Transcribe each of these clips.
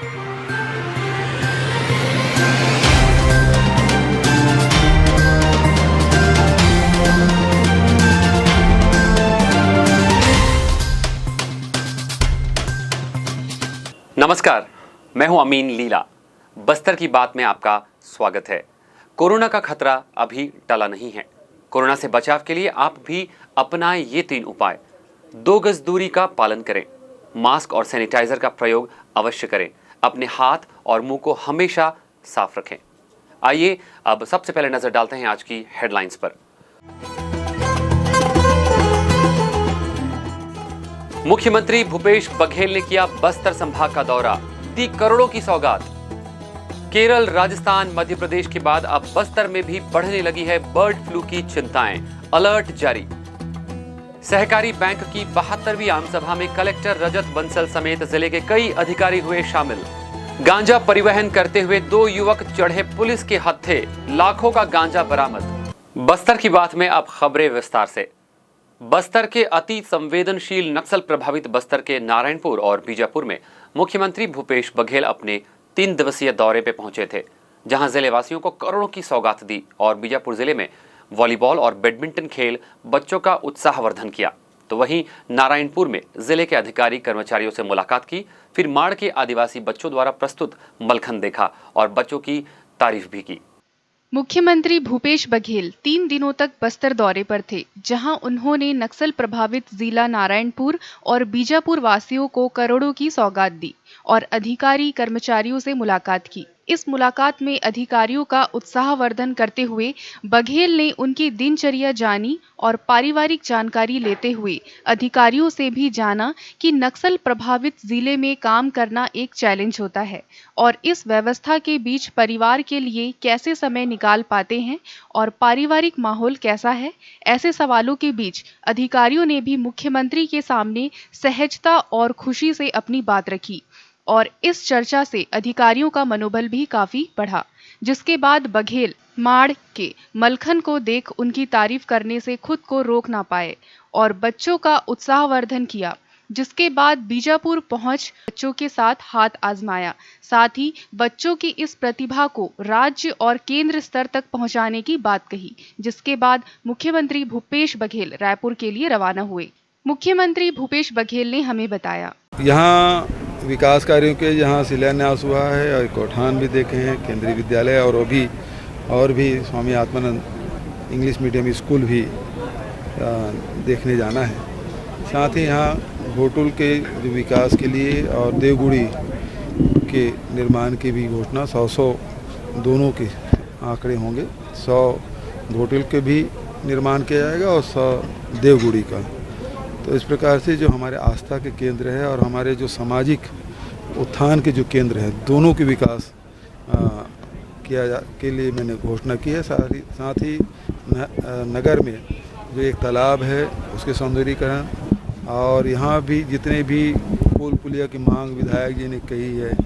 नमस्कार, मैं हूं अमीन लीला। बस्तर की बात में आपका स्वागत है। कोरोना का खतरा अभी टला नहीं है। कोरोना से बचाव के लिए आप भी अपनाएं ये 3 उपाय। 2 गज दूरी का पालन करें, मास्क और सैनिटाइजर का प्रयोग अवश्य करें, अपने हाथ और मुंह को हमेशा साफ रखें। आइए अब सबसे पहले नजर डालते हैं आज की हेडलाइंस पर। मुख्यमंत्री भूपेश बघेल ने किया बस्तर संभाग का दौरा, दी करोड़ों की सौगात। केरल, राजस्थान, मध्य प्रदेश के बाद अब बस्तर में भी बढ़ने लगी है बर्ड फ्लू की चिंताएं, अलर्ट जारी। सहकारी बैंक की 72वीं आमसभा में कलेक्टर रजत बंसल समेत जिले के कई अधिकारी हुए शामिल। गांजा परिवहन करते हुए 2 युवक चढ़े पुलिस के हत्थे, लाखों का गांजा बरामद। बस्तर की बात में अब खबरें विस्तार से। बस्तर के अति संवेदनशील नक्सल प्रभावित बस्तर के नारायणपुर और बीजापुर में मुख्यमंत्री भूपेश बघेल अपने 3 दिवसीय दौरे पे पहुंचे थे, जहां जिले वासियों को करोड़ों की सौगात दी और बीजापुर जिले में वॉलीबॉल और बैडमिंटन खेल बच्चों का उत्साहवर्धन किया। तो वहीं नारायणपुर में जिले के अधिकारी कर्मचारियों से मुलाकात की, फिर माड़ के आदिवासी बच्चों द्वारा प्रस्तुत मलखन देखा और बच्चों की तारीफ भी की। मुख्यमंत्री भूपेश बघेल 3 दिनों तक बस्तर दौरे पर थे, जहां उन्होंने नक्सल प्रभावित जिला नारायणपुर और बीजापुर वासियों को करोड़ों की सौगात दी और अधिकारी कर्मचारियों से मुलाकात की। इस मुलाकात में अधिकारियों का उत्साहवर्धन करते हुए बघेल ने उनकी दिनचर्या जानी और पारिवारिक जानकारी लेते हुए अधिकारियों से भी जाना कि नक्सल प्रभावित जिले में काम करना एक चैलेंज होता है और इस व्यवस्था के बीच परिवार के लिए कैसे समय निकाल पाते हैं और पारिवारिक माहौल कैसा है। ऐसे सवालों के बीच अधिकारियों ने भी मुख्यमंत्री के सामने सहजता और खुशी से अपनी बात रखी और इस चर्चा से अधिकारियों का मनोबल भी काफी बढ़ा, जिसके बाद बघेल माड़ के मलखन को देख उनकी तारीफ करने से खुद को रोक ना पाए और बच्चों का उत्साहवर्धन किया। जिसके बाद बीजापुर पहुंच बच्चों के साथ हाथ आजमाया, साथ ही बच्चों की इस प्रतिभा को राज्य और केंद्र स्तर तक पहुंचाने की बात कही। जिसके बाद मुख्यमंत्री भूपेश बघेल रायपुर के लिए रवाना हुए। मुख्यमंत्री भूपेश बघेल ने हमें बताया, यहाँ विकास कार्यों के यहाँ शिलान्यास हुआ है और कोठान भी देखे हैं, केंद्रीय विद्यालय और भी Swami Atmanand English medium school भी देखने जाना है। साथ ही यहाँ घोटुल के जो विकास के लिए और देवगुड़ी के निर्माण की भी घोषणा 100 दोनों के आंकड़े होंगे। 100 घोटुल के भी निर्माण किया जाएगा और 100 देवगुड़ी का। तो इस प्रकार से जो हमारे आस्था के केंद्र है और हमारे जो सामाजिक उत्थान के जो केंद्र है, दोनों के विकास के लिए मैंने घोषणा की है। साथ ही नगर में जो एक तालाब है उसके सौंदर्यीकरण और यहाँ भी जितने भी पुल पुलिया की मांग विधायक जी ने कही है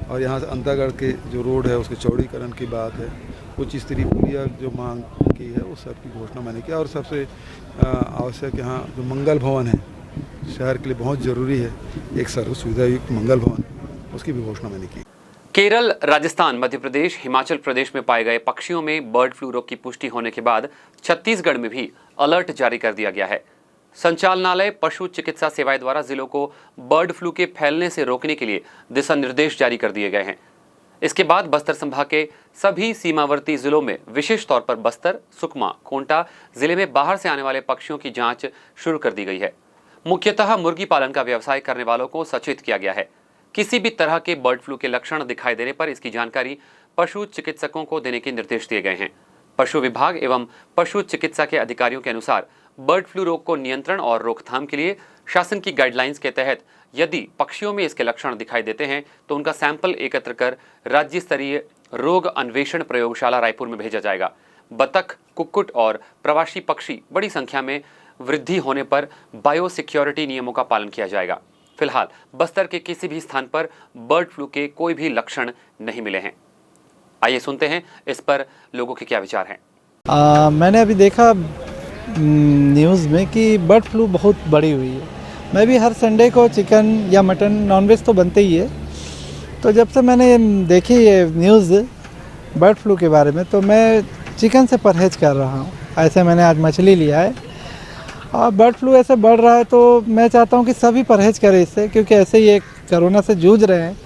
और यहाँ से अंतागढ़ के जो रोड है उसके चौड़ीकरण की बात है, कुछ स्तरीय पुलिया जो मांग की है उस सब की घोषणा मैंने किया। और सबसे आवश्यक यहाँ जो मंगल भवन है शहर के लिए बहुत ज़रूरी है, एक सर्व सुविधा युक्त मंगल भवन, उसकी भी घोषणा मैंने की। केरल, राजस्थान, मध्य प्रदेश, हिमाचल प्रदेश में पाए गए पक्षियों में बर्ड फ्लू रोग की पुष्टि होने के बाद छत्तीसगढ़ में भी अलर्ट जारी कर दिया गया है। संचालनालय पशु चिकित्सा सेवाएं द्वारा जिलों को बर्ड फ्लू के फैलने से रोकने के लिए दिशा निर्देश जारी कर दिए गए हैं। इसके बाद बस्तर संभाग के सभी सीमावर्ती जिलों में विशेष तौर पर बस्तर, सुकमा, कोंटा जिले में बाहर से आने वाले पक्षियों की जांच शुरू कर दी गई है। मुख्यतः मुर्गी पालन का व्यवसाय करने वालों को सचेत किया गया है। किसी भी तरह के बर्ड फ्लू के लक्षण दिखाई देने पर इसकी जानकारी पशु चिकित्सकों को देने के निर्देश दिए गए हैं। पशु विभाग एवं पशु चिकित्सा के अधिकारियों के अनुसार बर्ड फ्लू रोग को नियंत्रण और रोकथाम के लिए शासन की गाइडलाइंस के तहत यदि पक्षियों में इसके लक्षण दिखाई देते हैं तो उनका सैंपल एकत्र कर राज्य स्तरीय रोग अन्वेषण प्रयोगशाला रायपुर में भेजा जाएगा। बतख, कुक्कुट और प्रवासी पक्षी बड़ी संख्या में वृद्धि होने पर बायोसिक्योरिटी नियमों का पालन किया जाएगा। फिलहाल बस्तर के किसी भी स्थान पर बर्ड फ्लू के कोई भी लक्षण नहीं मिले हैं। आइए सुनते हैं इस पर लोगों के क्या विचार हैं। मैंने अभी देखा न्यूज़ में कि बर्ड फ्लू बहुत बड़ी हुई है। मैं भी हर संडे को चिकन या मटन नॉनवेज तो बनते ही है, तो जब से मैंने देखी ये न्यूज़ बर्ड फ्लू के बारे में तो मैं चिकन से परहेज कर रहा हूँ। ऐसे मैंने आज मछली लिया है और बर्ड फ्लू ऐसे बढ़ रहा है तो मैं चाहता हूँ कि सभी परहेज करें इससे, क्योंकि ऐसे ही एक कोरोना से जूझ रहे हैं,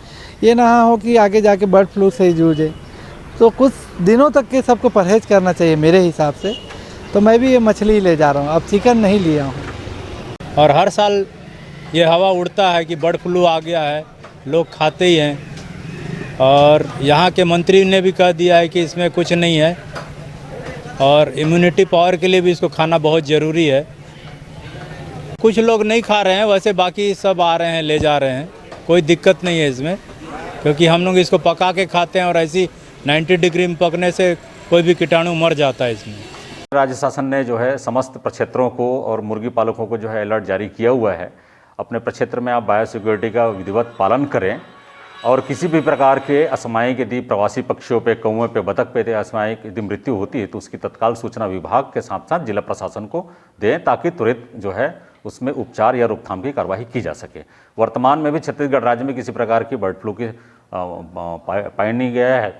ये ना हो कि आगे जाके बर्ड फ्लू से ही जूझे। तो कुछ दिनों तक के सबको परहेज करना चाहिए मेरे हिसाब से। तो मैं भी ये मछली ले जा रहा हूँ, अब चिकन नहीं लिया हूँ। और हर साल ये हवा उड़ता है कि बर्ड फ्लू आ गया है, लोग खाते ही हैं। और यहाँ के मंत्री ने भी कह दिया है कि इसमें कुछ नहीं है और इम्यूनिटी पावर के लिए भी इसको खाना बहुत ज़रूरी है। कुछ लोग नहीं खा रहे हैं, वैसे बाकी सब आ रहे हैं, ले जा रहे हैं, कोई दिक्कत नहीं है इसमें, क्योंकि हम लोग इसको पका के खाते हैं और ऐसी 90 डिग्री में पकने से कोई भी कीटाणु मर जाता है इसमें। राज्य शासन ने जो है समस्त प्रक्षेत्रों को और मुर्गी पालकों को जो है अलर्ट जारी किया हुआ है। अपने प्रक्षेत्र में आप बायोसिक्योरिटी का विधिवत पालन करें और किसी भी प्रकार के असामयिक यदि प्रवासी पक्षियों पे, कौवे पे, बतख पे असामयिक यदि मृत्यु होती है तो उसकी तत्काल सूचना विभाग के साथ साथ जिला प्रशासन को दें, ताकि त्वरित जो है उसमें उपचार या रोकथाम की कार्रवाई की जा सके। वर्तमान में भी छत्तीसगढ़ राज्य में किसी प्रकार की बर्ड फ्लू की पाया नहीं गया है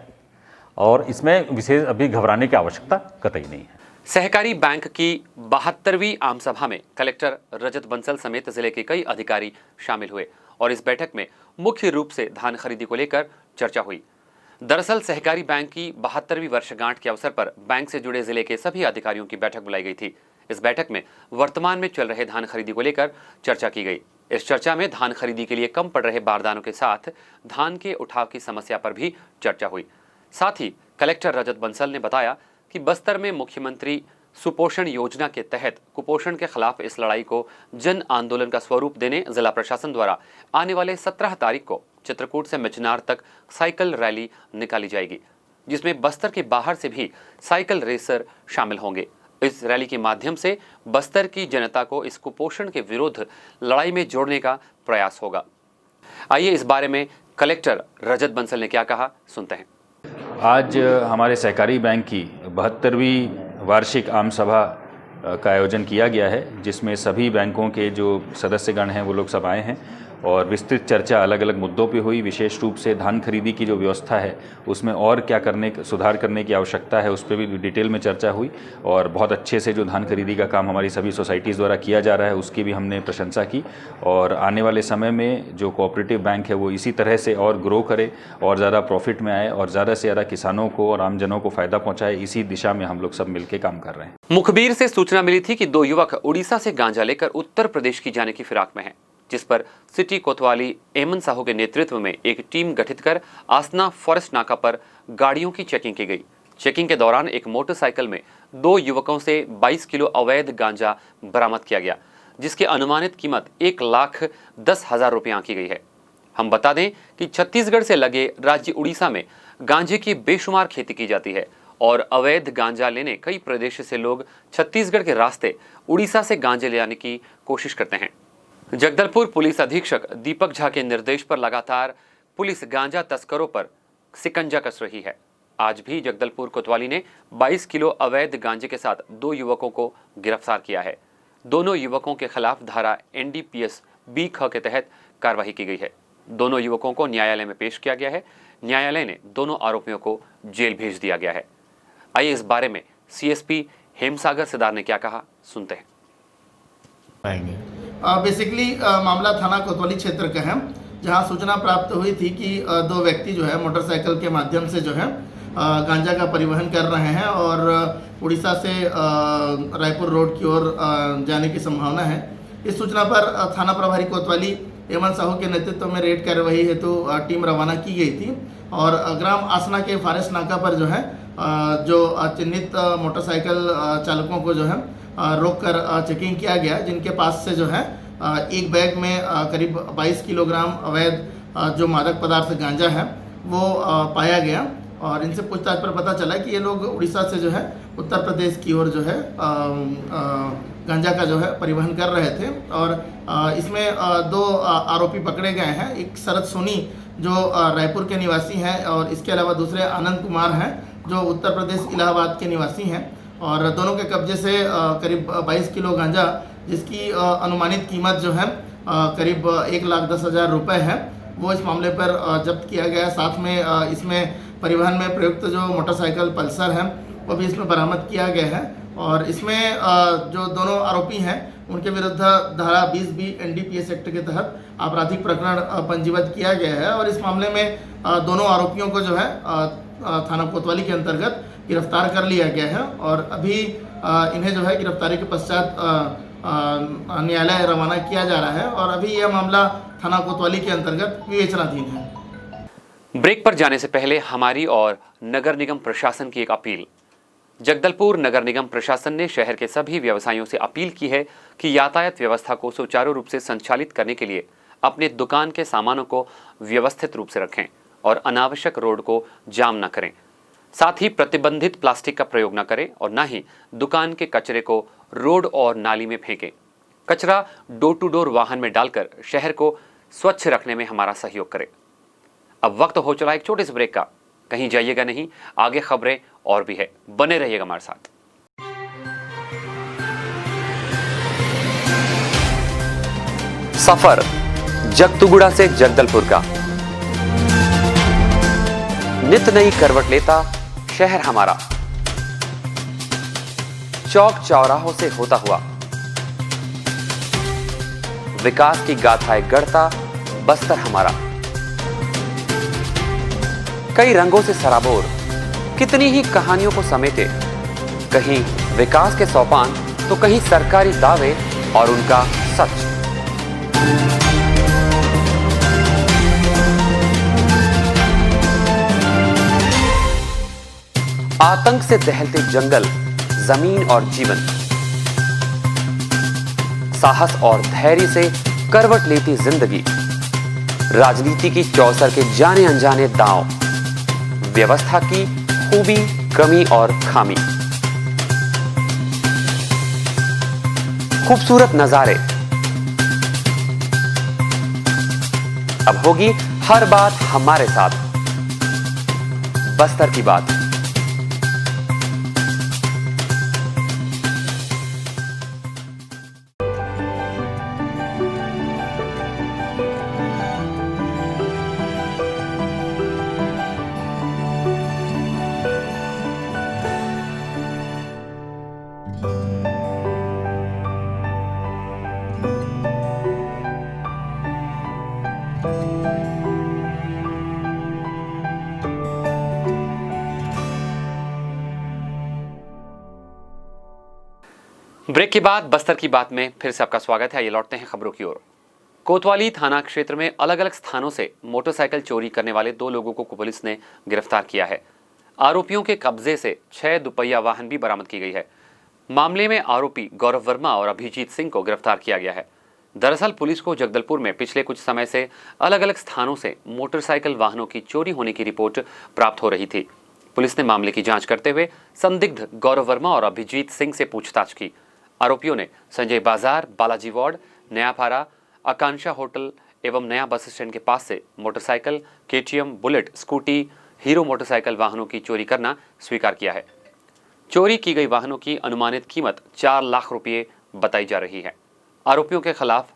और इसमें विशेष अभी घबराने की आवश्यकता कतई नहीं है। सहकारी बैंक की 72वीं आम सभा में कलेक्टर रजत बंसल समेत जिले के कई अधिकारी शामिल हुए और इस बैठक में मुख्य रूप से धान खरीदी को लेकर चर्चा हुई। दरअसल सहकारी बैंक की 72वीं वर्षगांठ के अवसर पर बैंक से जुड़े जिले के सभी अधिकारियों की बैठक बुलाई गई थी। इस बैठक में वर्तमान में चल रहे धान खरीदी को लेकर चर्चा की गई। इस चर्चा में धान खरीदी के लिए कम पड़ रहे बारदानों के साथ धान के उठाव की समस्या पर भी चर्चा हुई। साथ ही कलेक्टर रजत बंसल ने बताया कि बस्तर में मुख्यमंत्री सुपोषण योजना के तहत कुपोषण के खिलाफ इस लड़ाई को जन आंदोलन का स्वरूप देने जिला प्रशासन द्वारा आने वाले 17 तारीख को चित्रकूट से मिचनार तक साइकिल रैली निकाली जाएगी, जिसमें बस्तर के बाहर से भी साइकिल रेसर शामिल होंगे। इस रैली के माध्यम से बस्तर की जनता को इस कुपोषण के विरुद्ध लड़ाई में जोड़ने का प्रयास होगा। आइए इस बारे में कलेक्टर रजत बंसल ने क्या कहा, सुनते हैं। आज हमारे सहकारी बैंक की 72वीं वार्षिक आम सभा का आयोजन किया गया है, जिसमें सभी बैंकों के जो सदस्यगण हैं वो लोग सब आए हैं और विस्तृत चर्चा अलग अलग मुद्दों पे हुई। विशेष रूप से धान खरीदी की जो व्यवस्था है उसमें और क्या सुधार करने की आवश्यकता है उस पर भी डिटेल में चर्चा हुई और बहुत अच्छे से जो धान खरीदी का काम हमारी सभी सोसाइटीज़ द्वारा किया जा रहा है उसकी भी हमने प्रशंसा की। और आने वाले समय में जो कोऑपरेटिव बैंक है वो इसी तरह से और ग्रो करे और ज़्यादा प्रॉफिट में आए और ज़्यादा से ज़्यादा किसानों को और आमजनों को फ़ायदा पहुँचाए, इसी दिशा में हम लोग सब मिलकर काम कर रहे हैं। मुखबिर से सूचना मिली थी कि 2 युवक उड़ीसा से गांजा लेकर उत्तर प्रदेश की जाने की फिराक में हैं, जिस पर सिटी कोतवाली एमन साहू के नेतृत्व में एक टीम गठित कर आसना फॉरेस्ट नाका पर गाड़ियों की चेकिंग की गई। चेकिंग के दौरान एक मोटरसाइकिल में 2 युवकों से 22 किलो अवैध गांजा बरामद किया गया, जिसकी अनुमानित कीमत 1,10,000 रुपये आंकी गई है। हम बता दें कि छत्तीसगढ़ से लगे राज्य उड़ीसा में गांजे की बेशुमार खेती की जाती है और अवैध गांजा लेने कई प्रदेश से लोग छत्तीसगढ़ के रास्ते उड़ीसा से गांजे ले आने की कोशिश करते हैं। जगदलपुर पुलिस अधीक्षक दीपक झा के निर्देश पर लगातार पुलिस गांजा तस्करों पर सिकंजा कस रही है। आज भी जगदलपुर कोतवाली ने 22 किलो अवैध गांजे के साथ 2 युवकों को गिरफ्तार किया है। दोनों युवकों के खिलाफ धारा NDPS B-ख के तहत कार्रवाई की गई है। दोनों युवकों को न्यायालय में पेश किया गया है। न्यायालय ने दोनों आरोपियों को जेल भेज दिया गया है। आइए इस बारे में CSP हेमसागर सिदार ने क्या कहा, सुनते हैं। बेसिकली मामला थाना कोतवाली क्षेत्र का है, जहां सूचना प्राप्त हुई थी कि 2 व्यक्ति जो है मोटरसाइकिल के माध्यम से जो है गांजा का परिवहन कर रहे हैं और उड़ीसा से रायपुर रोड की ओर जाने की संभावना है। इस सूचना पर थाना प्रभारी कोतवाली एमन साहू के नेतृत्व में रेड कार्यवाही हेतु टीम रवाना की गई थी और ग्राम आसना के फॉरेस्ट नाका पर जो है जो चिन्हित मोटरसाइकिल चालकों को जो है रोक कर चेकिंग किया गया, जिनके पास से जो है एक बैग में करीब 22 किलोग्राम अवैध जो मादक पदार्थ गांजा है वो पाया गया और इनसे पूछताछ पर पता चला कि ये लोग उड़ीसा से जो है उत्तर प्रदेश की ओर जो है गांजा का जो है परिवहन कर रहे थे और इसमें 2 आरोपी पकड़े गए हैं। एक शरद सोनी जो रायपुर के निवासी हैं और इसके अलावा दूसरे आनंद कुमार हैं जो उत्तर प्रदेश इलाहाबाद के निवासी हैं और दोनों के कब्जे से करीब 22 किलो गांजा, जिसकी अनुमानित कीमत जो है करीब 1,10,000 रुपये है, वो इस मामले पर जब्त किया गया है। साथ में इसमें परिवहन में प्रयुक्त जो मोटरसाइकिल पल्सर है वो भी इसमें बरामद किया गया है। और इसमें जो दोनों आरोपी हैं उनके विरुद्ध धारा 20B NDPS एक्ट के तहत आपराधिक प्रकरण पंजीबद्ध किया गया है। और इस मामले में दोनों आरोपियों को जो है थाना कोतवाली के अंतर्गत गिरफ्तार कर लिया गया है। और अभी इन्हें जो है गिरफ्तारी के पश्चात न्यायालय रवाना किया जा रहा है। और अभी यह मामला थाना कोतवाली के अंतर्गत विवेचनाधीन है। ब्रेक पर जाने से पहले हमारी और नगर निगम प्रशासन की एक अपील। जगदलपुर नगर निगम प्रशासन ने शहर के सभी व्यवसायियों से अपील की है कि यातायात व्यवस्था को सुचारू रूप से संचालित करने के लिए अपने दुकान के सामानों को व्यवस्थित रूप से रखें और अनावश्यक रोड को जाम न करें। साथ ही प्रतिबंधित प्लास्टिक का प्रयोग न करें और न ही दुकान के कचरे को रोड और नाली में फेंकें। कचरा डोर टू डोर वाहन में डालकर शहर को स्वच्छ रखने में हमारा सहयोग करें। अब वक्त हो चला एक छोटे से ब्रेक का, कहीं जाइएगा नहीं, आगे खबरें और भी है, बने रहिएगा हमारे साथ। सफर जगतुगुड़ा से जगदलपुर का नित नई करवट लेता शहर हमारा, चौक चौराहों से होता हुआ विकास की गाथाएं गढ़ता बस्तर हमारा। कई रंगों से सराबोर कितनी ही कहानियों को समेटे, कहीं विकास के सोपान तो कहीं सरकारी दावे और उनका सच। आतंक से दहलते जंगल, जमीन और जीवन, साहस और धैर्य से करवट लेती जिंदगी, राजनीति की चौसर के जाने अनजाने दांव, व्यवस्था की खूबी, कमी और खामी, खूबसूरत नजारे। अब होगी हर बात हमारे साथ, बस्तर की बात। ब्रेक के बाद बस्तर की बात में फिर से आपका स्वागत है। ये लौटते हैं खबरों की ओर। कोतवाली थाना क्षेत्र में अलग अलग स्थानों से मोटरसाइकिल चोरी करने वाले 2 लोगों को पुलिस ने गिरफ्तार किया है। आरोपियों के कब्जे से 6 दुपहिया वाहन भी बरामद की गई है। मामले में आरोपी गौरव वर्मा और अभिजीत सिंह को गिरफ्तार किया गया है। दरअसल पुलिस को जगदलपुर में पिछले कुछ समय से अलग अलग स्थानों से मोटरसाइकिल वाहनों की चोरी होने की रिपोर्ट प्राप्त हो रही थी। पुलिस ने मामले की जांच करते हुए संदिग्ध गौरव वर्मा और अभिजीत सिंह से पूछताछ की। आरोपियों ने संजय बाजार, बालाजी वार्ड, नयापारा, आकांक्षा होटल एवं नया बस स्टैंड के पास से motorcycle, KTM, bullet, scooty, hero motorcycle वाहनों की चोरी करना स्वीकार किया है। चोरी की गई वाहनों की अनुमानित कीमत 4 लाख रुपये बताई जा रही है। आरोपियों के खिलाफ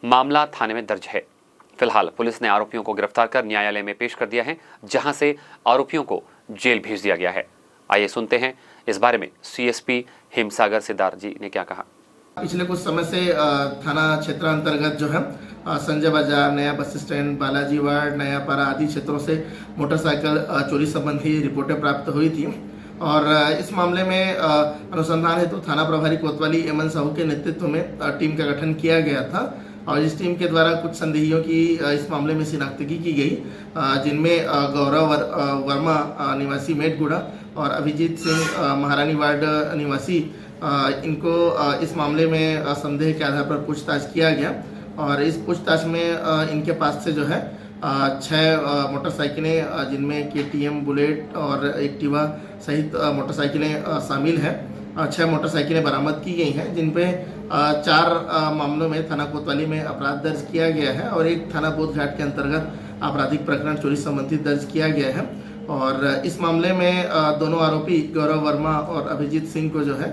मामला थाने में दर्ज है। फिलहाल पुलिस ने आरोपियों को गिरफ्तार कर न्यायालय में पेश कर दिया है, जहां से आरोपियों को जेल भेज दिया गया है। आइए सुनते हैं इस बारे में सीएसपी हिमसागर सिद्धार्थ जी ने क्या कहा। पिछले कुछ समय से थाना क्षेत्र अंतर्गत जो है संजय बाजार, नया bus stand, Balaji ward, Nayapara आदि क्षेत्रों से मोटरसाइकिल चोरी संबंधी रिपोर्टें प्राप्त हुई थी। और इस मामले में अनुसंधान हेतु थाना प्रभारी कोतवाली एमएन साहू के नेतृत्व में टीम का गठन किया गया था। और इस टीम के द्वारा कुछ संदेहियों की इस मामले में शिनाख्तगी की गई, जिनमें गौरव वर्मा निवासी मेटगुड़ा और अभिजीत सिंह महारानी वार्ड निवासी, इनको इस मामले में संदेह के आधार पर पूछताछ किया गया। और इस पूछताछ में इनके पास से जो है 6 मोटरसाइकिलें, जिनमें केटीएम, बुलेट और एक्टिवा सहित मोटरसाइकिलें शामिल हैं, 6 मोटरसाइकिलें बरामद की गई हैं, जिन पे 4 मामलों में थाना कोतवाली में अपराध दर्ज किया गया है और एक थाना बोधघाट के अंतर्गत आपराधिक प्रकरण चोरी संबंधित दर्ज किया गया है। और इस मामले में दोनों आरोपी गौरव वर्मा और अभिजीत सिंह को जो है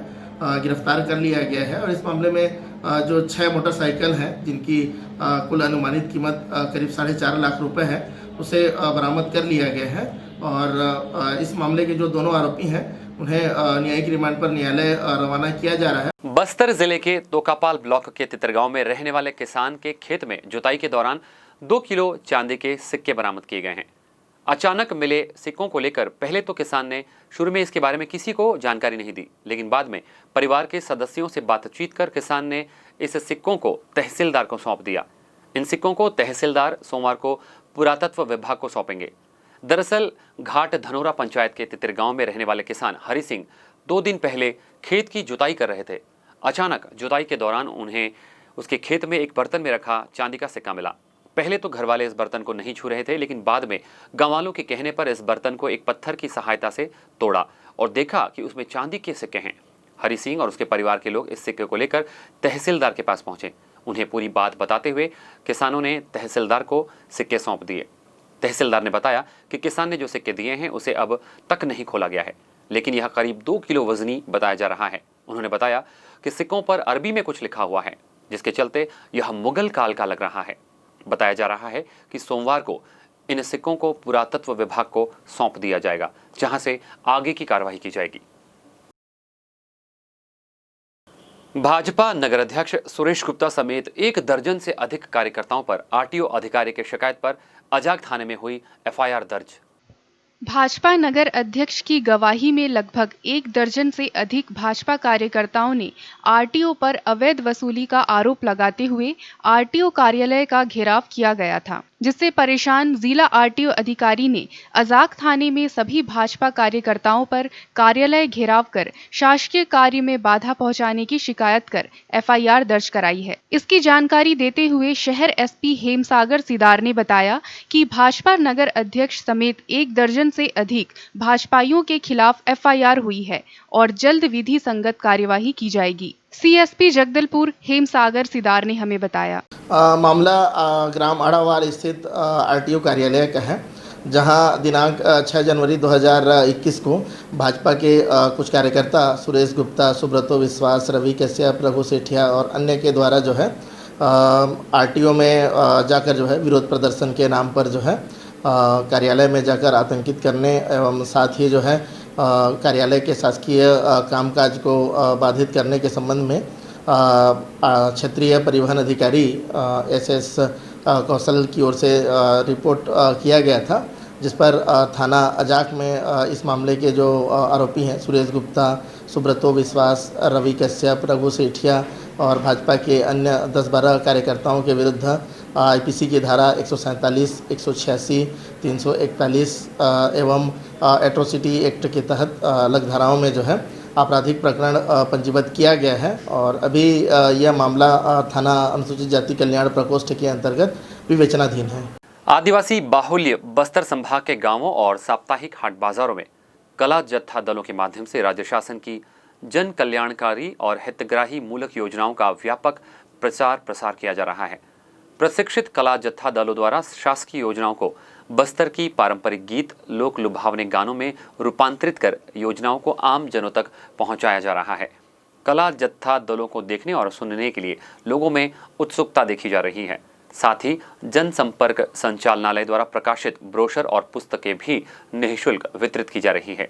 गिरफ्तार कर लिया गया है। और इस मामले में जो 6 मोटरसाइकिल हैं जिनकी कुल अनुमानित कीमत करीब 4.5 लाख रुपए है, उसे बरामद कर लिया गया है। और इस मामले के जो दोनों आरोपी हैं उन्हें न्यायिक रिमांड पर न्यायालय रवाना किया जा रहा है। बस्तर जिले के तोकापाल ब्लॉक के तितरगांव में रहने वाले किसान के खेत में जुताई के दौरान 2 किलो चांदी के सिक्के बरामद किए गए हैं। अचानक मिले सिक्कों को लेकर पहले तो किसान ने शुरू में इसके बारे में किसी को जानकारी नहीं दी, लेकिन बाद में परिवार के सदस्यों से बातचीत कर किसान ने इस सिक्कों को तहसीलदार को सौंप दिया। इन सिक्कों को तहसीलदार सोमवार को पुरातत्व विभाग को सौंपेंगे। दरअसल घाट धनोरा पंचायत के तितरगांव में रहने वाले किसान हरि सिंह 2 दिन पहले खेत की जुताई कर रहे थे। अचानक जुताई के दौरान उन्हें उसके खेत में एक बर्तन में रखा चांदी का सिक्का मिला। पहले तो घर वाले इस बर्तन को नहीं छू रहे थे, लेकिन बाद में गांव वालों के कहने पर इस बर्तन को एक पत्थर की सहायता से तोड़ा और देखा कि उसमें चांदी के सिक्के हैं। हरि सिंह और उसके परिवार के लोग इस सिक्के को लेकर तहसीलदार के पास पहुंचे। उन्हें पूरी बात बताते हुए किसानों ने तहसीलदार को सिक्के सौंप दिए। तहसीलदार ने बताया कि किसान ने जो सिक्के दिए हैं उसे अब तक नहीं खोला गया है, लेकिन यह करीब 2 किलो वजनी बताया जा रहा है। उन्होंने बताया कि सिक्कों पर अरबी में कुछ लिखा हुआ है, जिसके चलते यह मुगल काल का लग रहा है। बताया जा रहा है कि सोमवार को इन सिक्कों को पुरातत्व विभाग को सौंप दिया जाएगा, जहां से आगे की कार्रवाई की जाएगी। भाजपा नगर अध्यक्ष सुरेश गुप्ता समेत 1 दर्जन से अधिक कार्यकर्ताओं पर आरटीओ अधिकारी की शिकायत पर अजाक थाने में हुई एफआईआर दर्ज। भाजपा नगर अध्यक्ष की गवाही में लगभग 1 दर्जन से अधिक भाजपा कार्यकर्ताओं ने आरटीओ पर अवैध वसूली का आरोप लगाते हुए आरटीओ कार्यालय का घेराव किया गया था, जिससे परेशान जिला आरटीओ अधिकारी ने अजाक थाने में सभी भाजपा कार्यकर्ताओं पर कार्यालय घेराव कर शासकीय कार्य में बाधा पहुंचाने की शिकायत कर एफआईआर दर्ज कराई है। इसकी जानकारी देते हुए शहर एसपी हेमसागर सिदार ने बताया कि भाजपा नगर अध्यक्ष समेत 1 दर्जन से अधिक भाजपाइयों के खिलाफ एफआईआर हुई है और जल्द विधि संगत कार्यवाही की जाएगी। सीएसपी जगदलपुर हेमसागर सिदार ने हमें बताया। मामला ग्राम आड़ावार स्थित आरटीओ कार्यालय का है, जहां दिनांक 6 जनवरी 2021 को भाजपा के कुछ कार्यकर्ता सुरेश गुप्ता, सुब्रतो विश्वास, रवि कश्यप, रघु सेठिया और अन्य के द्वारा जो है आरटीओ में जाकर जो है विरोध प्रदर्शन के नाम पर जो है कार्यालय में जाकर आतंकित करने एवं साथ ही जो है कार्यालय के शासकीय कामकाज को बाधित करने के संबंध में क्षेत्रीय परिवहन अधिकारी एसएस कौशल की ओर से रिपोर्ट किया गया था, जिस पर थाना अजाक में इस मामले के जो आरोपी हैं सुरेश गुप्ता, सुब्रतो विश्वास, रवि कश्यप, रघु सेठिया और भाजपा के अन्य 10-12 कार्यकर्ताओं के विरुद्ध आईपीसी की धारा 147, 186, 341 एवं एट्रोसिटी एक्ट के तहत अलग धाराओं में जो है आपराधिक प्रकरण पंजीबद्ध किया गया है और अभी यह मामला थाना अनुसूचित जाति कल्याण प्रकोष्ठ के अंतर्गत विवेचनाधीन है। आदिवासी बाहुल्य बस्तर संभाग के गांवों और साप्ताहिक हाट बाजारों में कला जत्था दलों के माध्यम से राज्य शासन की जन कल्याणकारी और हितग्राही मूलक योजनाओं का व्यापक प्रचार प्रसार किया जा रहा है। प्रशिक्षित कला जत्था दलों द्वारा शासकीय योजनाओं को बस्तर की पारंपरिक गीत, लोक लुभावने गानों में रूपांतरित कर योजनाओं को आम जनों तक पहुंचाया जा रहा है। कला जत्था दलों को देखने और सुनने के लिए लोगों में उत्सुकता देखी जा रही है। साथ ही जनसंपर्क संचालनालय द्वारा प्रकाशित ब्रोशर और पुस्तकें भी निःशुल्क वितरित की जा रही है।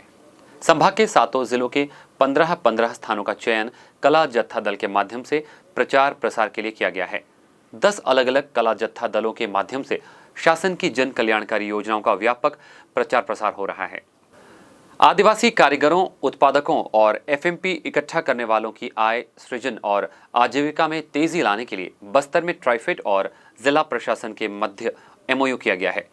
संभाग के 7 जिलों के 15 स्थानों का चयन कला जत्था दल के माध्यम से प्रचार प्रसार के लिए किया गया है। 10 अलग अलग कला जत्था दलों के माध्यम से शासन की जन कल्याणकारी योजनाओं का व्यापक प्रचार प्रसार हो रहा है। आदिवासी कारीगरों, उत्पादकों और एफएमपी इकट्ठा करने वालों की आय सृजन और आजीविका में तेजी लाने के लिए बस्तर में ट्राइफेड और जिला प्रशासन के मध्य एमओयू किया गया है।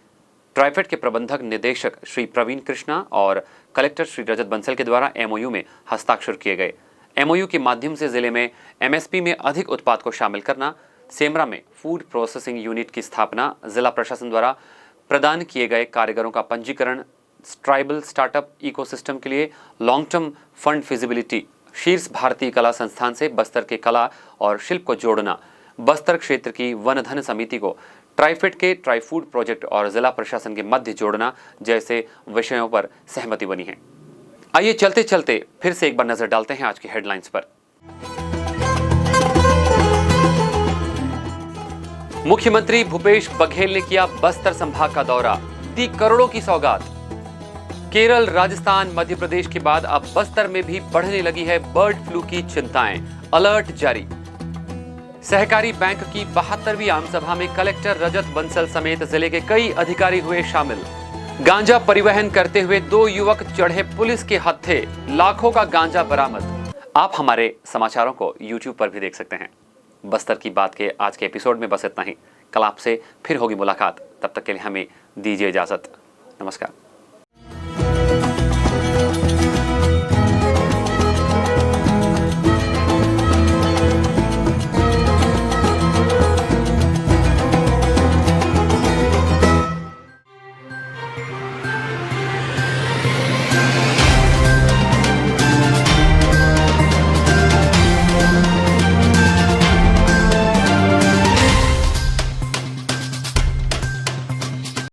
ट्राइफेड के प्रबंधक निदेशक श्री प्रवीण कृष्णा और कलेक्टर श्री रजत बंसल के द्वारा एमओयू में हस्ताक्षर किए गए। एमओयू के माध्यम से जिले में एमएसपी में अधिक उत्पाद को शामिल करना, सेमरा में फूड प्रोसेसिंग यूनिट की स्थापना, जिला प्रशासन द्वारा प्रदान किए गए कारीगरों का पंजीकरण, ट्राइबल स्टार्टअप इकोसिस्टम के लिए लॉन्ग टर्म फंड फिजिबिलिटी, शीर्ष भारतीय कला संस्थान से बस्तर के कला और शिल्प को जोड़ना, बस्तर क्षेत्र की वन धन समिति को ट्राइफेड के ट्राइफूड प्रोजेक्ट और जिला प्रशासन के मध्य जोड़ना जैसे विषयों पर सहमति बनी है। आइए चलते चलते फिर से एक बार नजर डालते हैं आज की हेडलाइंस पर। मुख्यमंत्री भूपेश बघेल ने किया बस्तर संभाग का दौरा, दी करोड़ों की सौगात। केरल, राजस्थान, मध्य प्रदेश के बाद अब बस्तर में भी बढ़ने लगी है बर्ड फ्लू की चिंताएं, अलर्ट जारी। सहकारी बैंक की 72वीं आम सभा में कलेक्टर रजत बंसल समेत जिले के कई अधिकारी हुए शामिल। गांजा परिवहन करते हुए 2 युवक चढ़े पुलिस के हत्थे, लाखों का गांजा बरामद। आप हमारे समाचारों को YouTube पर भी देख सकते हैं। बस्तर की बात के आज के एपिसोड में बस इतना ही। कल आपसे फिर होगी मुलाकात, तब तक के लिए हमें दीजिए इजाजत। नमस्कार।